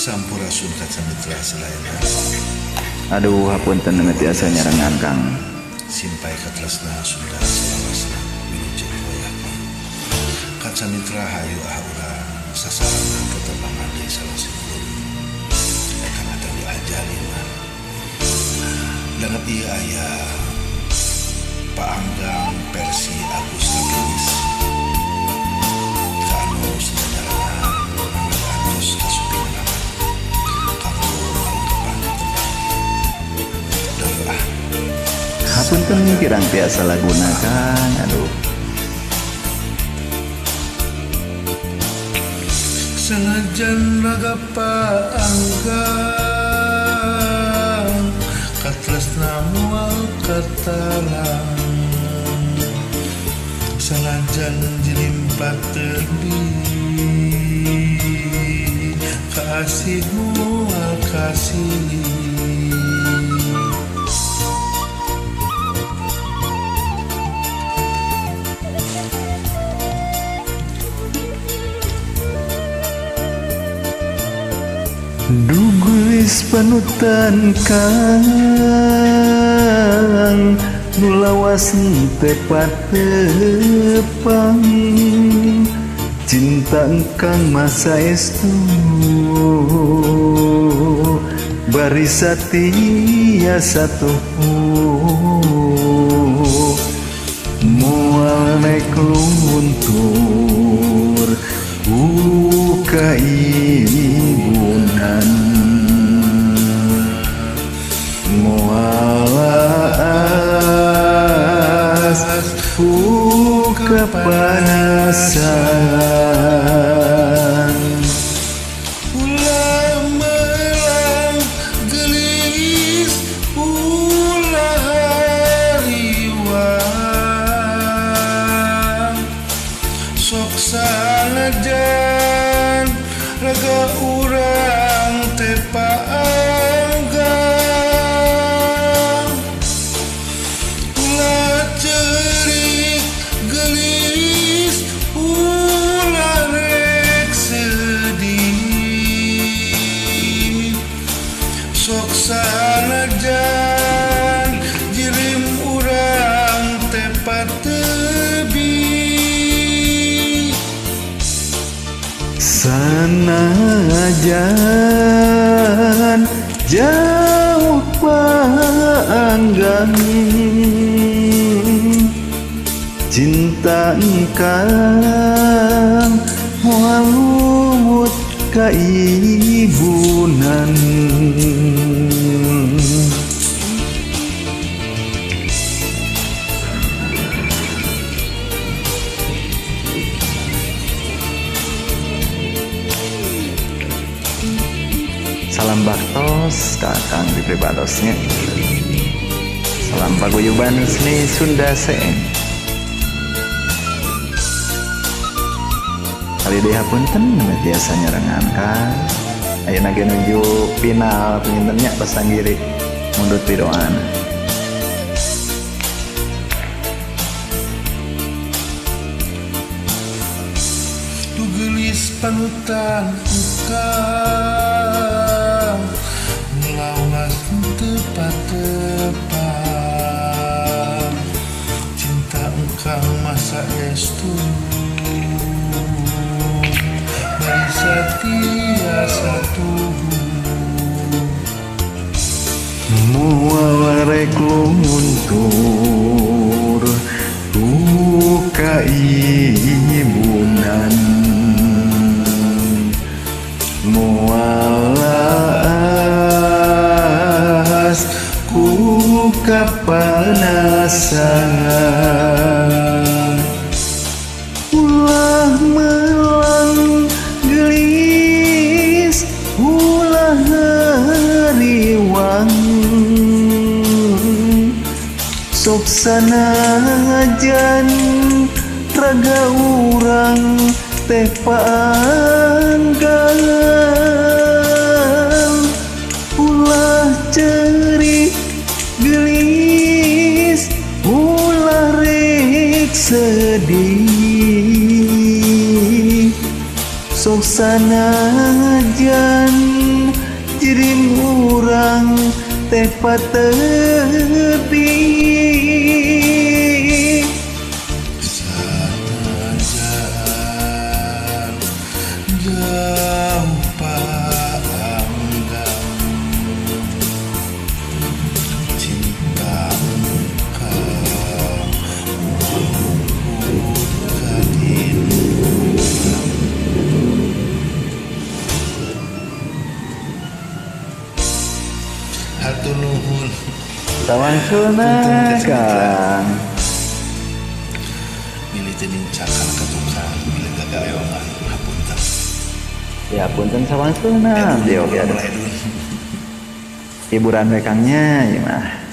Sampurasun kaca mitra selaina. Aduh, hapunten tiasa nyarengan Kang. Simpai katresna Sunda salawasna wilujeng wayahna. Kaca mitra hayu urang sasarana ketebangan di salasipun. Eta mata diajalina. Dengan ieu aya paanggang versi Agus Taginis. Kanu sederhana mengatos kasupingan. Hapunten kirang tiasa lagunakan. Aduh, senajan raga paanggang katresna moal katalang, senajan jilimpat terbih kasih moal kasih. Dugulis panutan Kang nulawas tepat tepang cinta Kang masa estu barisati satu moal naik luntur kaibunan moalas kepanasan Ulah melang gelis ulah hariwang sok sanajan raga urang teh paanggang ulah cerik gelis ulah rek sedih sok sanajan jirim urang teh pateubi sanajan jauh paanggang cinta Kang moal lumut kaibunan salam baktos Kakang di pribadosnya. Salam paguyuban seni Sunda Seng. Kali deh hapunten biasa nyarengan Kang. Ayeuna ge nuju final pintennya pasanggiri mundut pidoan. Dugelis panutan Kang melawas tepat-tepat cinta engkang masa estu barisati satu moal rek luntur kaibunan moalas ku kapanasan ulah melang gelis ulah hariwang sok sanajan raga urang teh paanggang ulah cerik gelis ulah rek sedih sok sanajan Jiring urang teh patebi Sanajan jauh panggang cintamu kau kadin hatur nuhun Sawangsuna Kang. milih teuing cakal ka tukang milih gagaweongan hapunten Ya punten sawangsuna. Oke. mulai dulu Hiburan we Kangnya, ya mah.